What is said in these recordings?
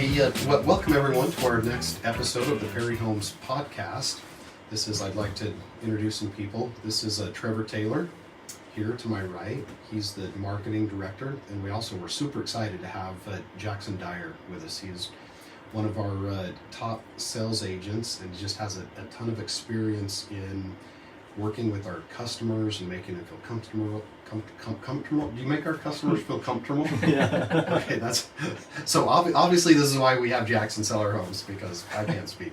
Hey, welcome everyone to our next episode of the Perry Homes podcast. I'd like to introduce some people. This is Trevor Taylor here to my right. He's the marketing director, and we're super excited to have Jaxson Dyer with us. He's one of our top sales agents, and he just has a ton of experience in working with our customers and making them feel comfortable. Comfortable? Do you make our customers feel comfortable? Yeah. Okay, so obviously this is why we have Jaxson sell our homes, because I can't speak.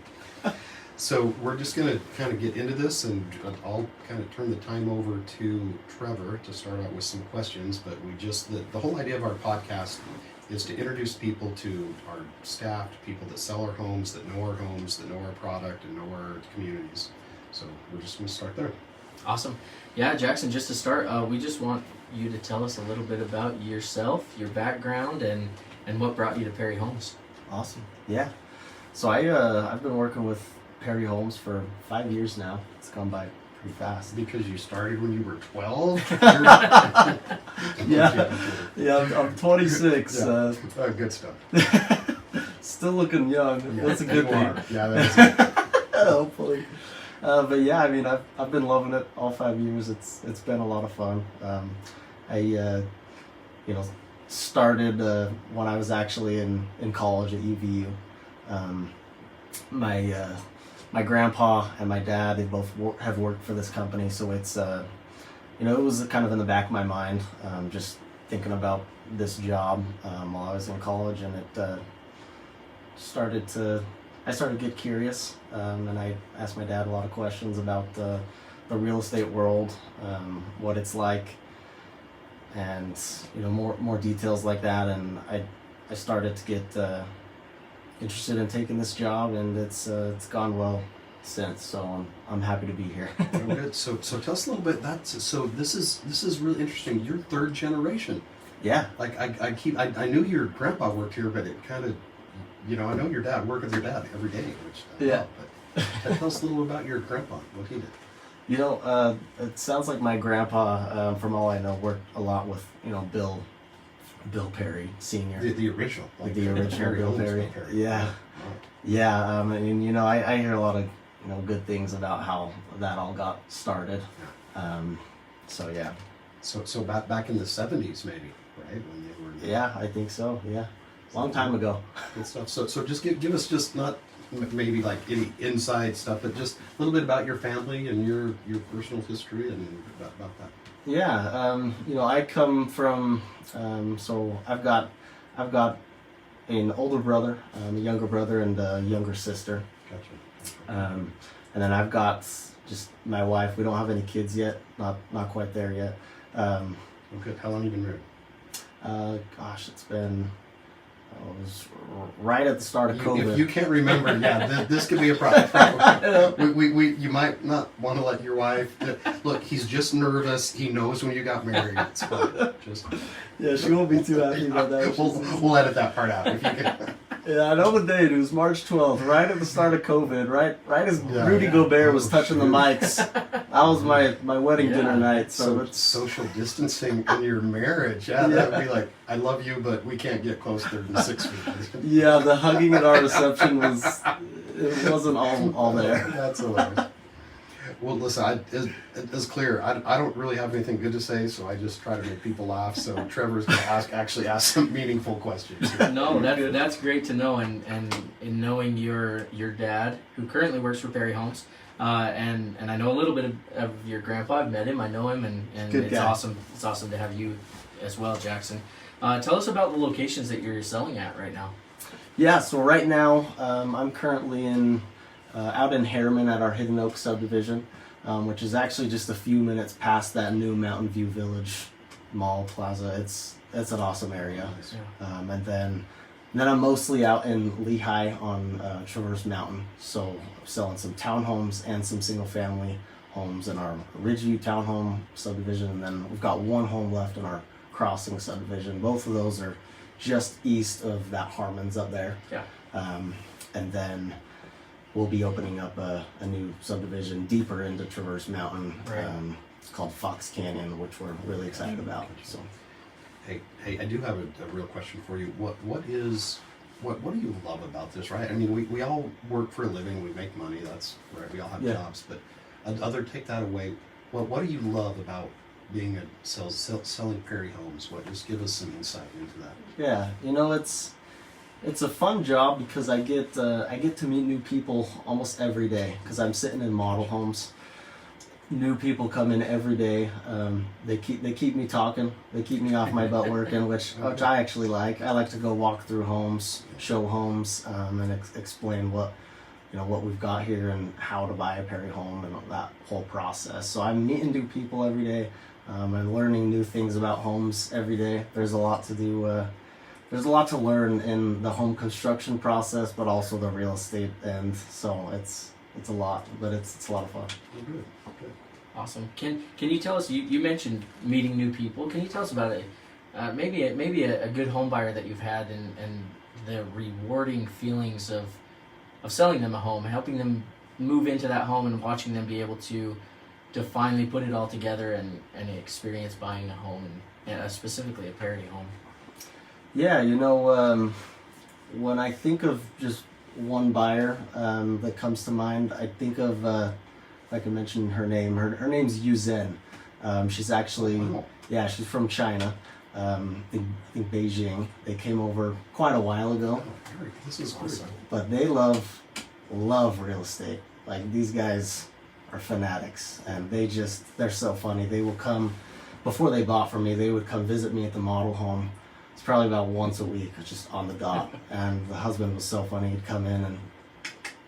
So we're just going to kind of get into this, and I'll kind of turn the time over to Trevor to start out with some questions. But the whole idea of our podcast is to introduce people to our staff, to people that sell our homes, that know our product, and know our communities. So we're just going to start there. Awesome. Yeah, Jaxson, just to start, we just want you to tell us a little bit about yourself, your background, and what brought you to Perry Homes. Awesome. Yeah. So I've been working with Perry Homes for 5 years now. It's gone by pretty fast. Because you started when you were 12? Yeah, I'm 26. Yeah. Good stuff. Still looking young. Yeah, that's a good thing. Yeah, that is. Hopefully. But yeah, I mean, I've been loving it all 5 years. It's been a lot of fun. I started when I was actually in college at UVU. My grandpa and my dad, they both have worked for this company, so it's it was kind of in the back of my mind, just thinking about this job while I was in college, and I started to get curious, and I asked my dad a lot of questions about the real estate world, what it's like, and more details like that. And I started to get interested in taking this job, and it's gone well since. So I'm happy to be here. Oh, good. So tell us a little bit. This is really interesting. You're third generation. Yeah. Like I knew your grandpa worked here, but it kind of. I know your dad, work with your dad every day, which yeah. But tell us a little about your grandpa, what he did. It sounds like my grandpa, from all I know, worked a lot with, Bill Perry Sr. The original. Like the original Bill Perry. Yeah. Wow. Yeah, and I hear a lot of, good things about how that all got started. Yeah. So yeah. So back in the 70s maybe, right? When they were. Yeah, I think so, yeah. Long time ago. Good stuff. So just give us just not maybe like any inside stuff, but just a little bit about your family and your personal history and about that. Yeah, I come from so I've got an older brother, a younger brother, and a younger sister. Gotcha. And then I've got just my wife. We don't have any kids yet. Not quite there yet. Okay. How long have you been married? Gosh, it's been. It was right at the start of COVID. If you can't remember, yeah, this could be a problem. You might not want to let your wife. Look, he's just nervous. He knows when you got married. It's fine. Yeah, she won't be too happy about that. We'll edit that part out if you can. Yeah, I know the date. It was March 12th, right at the start of COVID, right as Rudy Gobert was touching the mics. That was my wedding dinner night. So it's social distancing in your marriage. Yeah, that would be like, I love you, but we can't get closer than 6 feet. Yeah, the hugging at our reception wasn't all there. That's hilarious. Well, listen, it's clear. I don't really have anything good to say, so I just try to make people laugh. So Trevor's going to actually ask some meaningful questions. No, that's great to know, and in knowing your dad, who currently works for Perry Homes, and I know a little bit of your grandpa. I've met him, I know him, and it's awesome. It's awesome to have you as well, Jaxson. Tell us about the locations that you're selling at right now. Yeah, so right now I'm currently out in Harriman at our Hidden Oak subdivision, which is actually just a few minutes past that new Mountain View Village Mall Plaza. It's an awesome area. Nice. And then I'm mostly out in Lehigh on Traverse Mountain, so selling some townhomes and some single family homes in our Ridgeview townhome subdivision, and then we've got one home left in our Crossing subdivision. Both of those are just east of that Harmon's up there. Yeah. And then we'll be opening up a new subdivision deeper into Traverse Mountain. Right. It's called Fox Canyon, which we're really excited about. So, Hey, I do have a real question for you. What is what do you love about this, right? I mean, we all work for a living, we make money, that's right, we all have jobs, but other take that away. What do you love about being selling Perry Homes? Just give us some insight into that. Yeah, it's a fun job because I get to meet new people almost every day because I'm sitting in model homes. New people come in every day. They keep me talking. They keep me off my butt working, which I actually like. I like to go walk through homes, show homes, and explain what we've got here and how to buy a Perry home and that whole process. So I'm meeting new people every day. I'm learning new things about homes every day. There's a lot to do. There's a lot to learn in the home construction process, but also the real estate end. So it's a lot, but it's a lot of fun. Oh, good. Awesome. Can you tell us? You mentioned meeting new people. Can you tell us about maybe a good home buyer that you've had and the rewarding feelings of selling them a home, helping them move into that home, and watching them be able to finally put it all together and experience buying a home, and specifically a Perry home. Yeah, when I think of just one buyer that comes to mind, I think of, if I can mention her name, her name's Yuzhen. She's actually, she's from China, I think Beijing. They came over quite a while ago. This is awesome. But they love real estate. Like, these guys are fanatics, and they're so funny. They will come, before they bought from me, they would come visit me at the model home. It's probably about once a week, just on the dot. And the husband was so funny. He'd come in and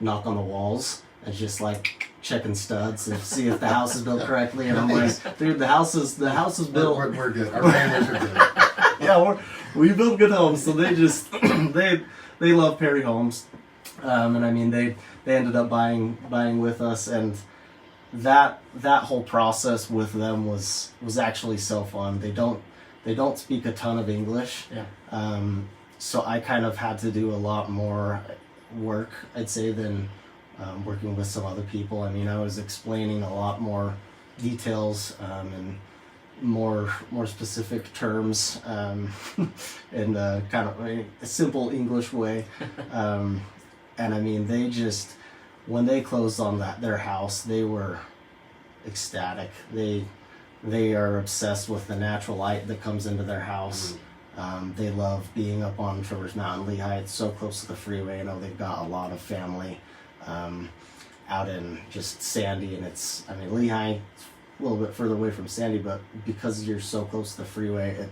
knock on the walls and just like checking studs and see if the house is built correctly. And I'm like, dude, the house is built. We're good. Our families are good. Yeah, we build good homes. So they just they love Perry homes, and I mean they ended up buying with us, and that whole process with them was actually so fun. They don't speak a ton of English. Yeah. So I kind of had to do a lot more work, I'd say, than working with some other people. I mean, I was explaining a lot more details and more specific terms in kind of a simple English way. And I mean, when they closed on their house, they were ecstatic. They are obsessed with the natural light that comes into their house. They love being up on Traverse Mountain, Lehigh. It's so close to the freeway. I know they've got a lot of family out in just Sandy, and Lehigh, it's a little bit further away from Sandy, but because you're so close to the freeway,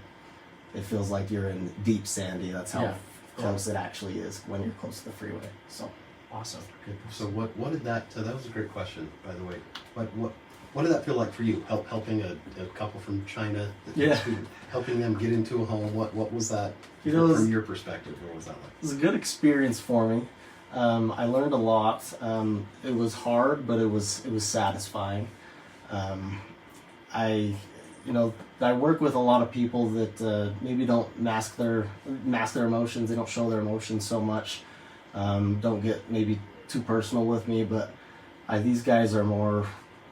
it feels like you're in deep Sandy. That's how close it actually is when you're close to the freeway. So awesome. Good. So what did that? That was a great question, by the way. What did that feel like for you? Helping a couple from China, helping them get into a home. What was that from your perspective? What was that like? It was a good experience for me. I learned a lot. It was hard, but it was satisfying. I work with a lot of people that maybe don't mask their emotions. They don't show their emotions so much. Don't get maybe too personal with me, but these guys are more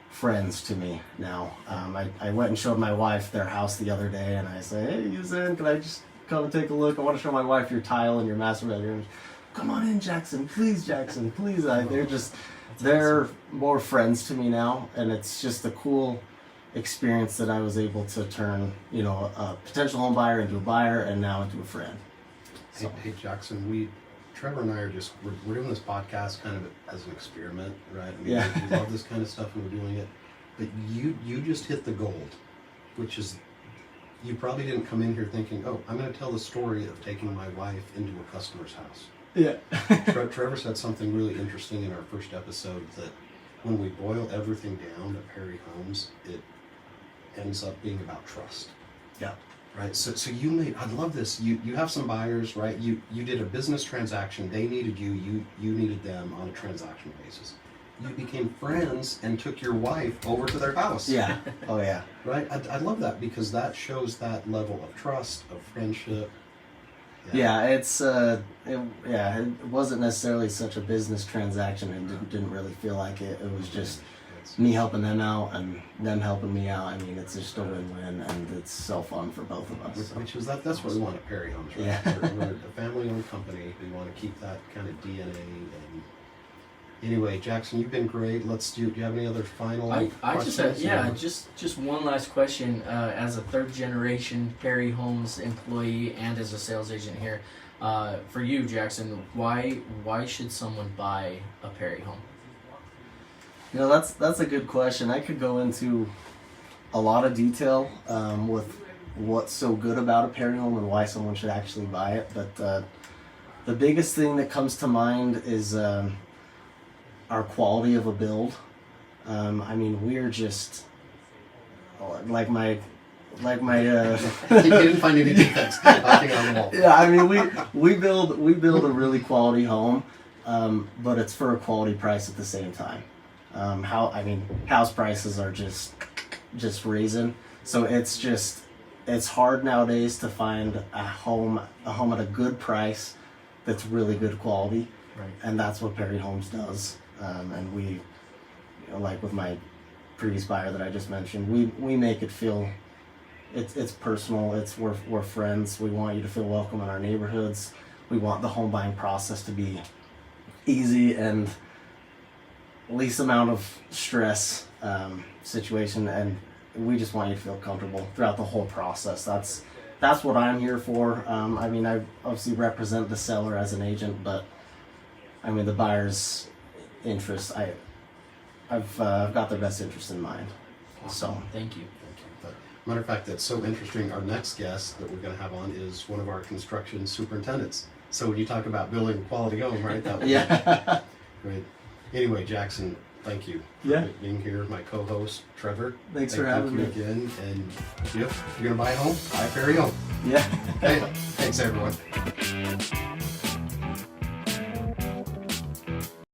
friends to me now. I went and showed my wife their house the other day, and I said, "Hey, Yuzhen, can I just come and take a look? I want to show my wife your tile in your master bedroom." "Come on in, Jaxson, please, Jaxson, please." They're more friends to me now, and it's just a cool experience that I was able to turn, a potential home buyer into a buyer, and now into a friend. So. Hey, Jaxson, Trevor and I are we're doing this podcast kind of as an experiment, right? I mean, we love this kind of stuff and we're doing it, but you just hit the gold, which is, you probably didn't come in here thinking, oh, I'm going to tell the story of taking my wife into a customer's house. Yeah. Trevor said something really interesting in our first episode, that when we boil everything down to Perry Homes, it ends up being about trust. Yeah. Right. So I love this. You have some buyers, right? You did a business transaction. They needed you. You needed them on a transaction basis. You became friends and took your wife over to their house. Yeah. Oh yeah. Right. I love that, because that shows that level of trust, of friendship. Yeah, it wasn't necessarily such a business transaction. It didn't really feel like it. It was just me helping them out and them helping me out. I mean, it's just a win-win, and it's so fun for both of us. Which is that's what we want at Perry Homes, right? Yeah. We're a family-owned company. We want to keep that kind of DNA. And anyway, Jaxson, you've been great. Do you have any other final I questions? just have, just one last question. As a third generation Perry Homes employee and as a sales agent here, for you, Jaxson, why should someone buy a Perry home? You know, that's a good question. I could go into a lot of detail with what's so good about a Perry home and why someone should actually buy it. But the biggest thing that comes to mind is our quality of a build. I mean, we're just like my You didn't find any defects knocking on the wall. yeah. I mean, we build a really quality home, but it's for a quality price at the same time. House prices are just raising, so it's hard nowadays to find a home at a good price that's really good quality, Right. and that's what Perry Homes does. And we, you know, like with my previous buyer that I just mentioned, we make it feel it's personal. We're friends. We want you to feel welcome in our neighborhoods. We want the home buying process to be easy and least amount of stress situation, and we just want you to feel comfortable throughout the whole process. That's what I'm here for. I mean, I obviously represent the seller as an agent, but I mean the buyer's interest. I've got their best interest in mind. Awesome. So Thank you. But matter of fact, that's so interesting. Our next guest that we're going to have on is one of our construction superintendents. So when you talk about building a quality home, right? That would be yeah. great. Anyway, Jaxson, thank you Yeah. for being here. My co-host, Trevor. Thanks for having me. again. And Jeff, you're going to buy a home? Buy a Perry home. Yeah. Okay. Thanks, everyone.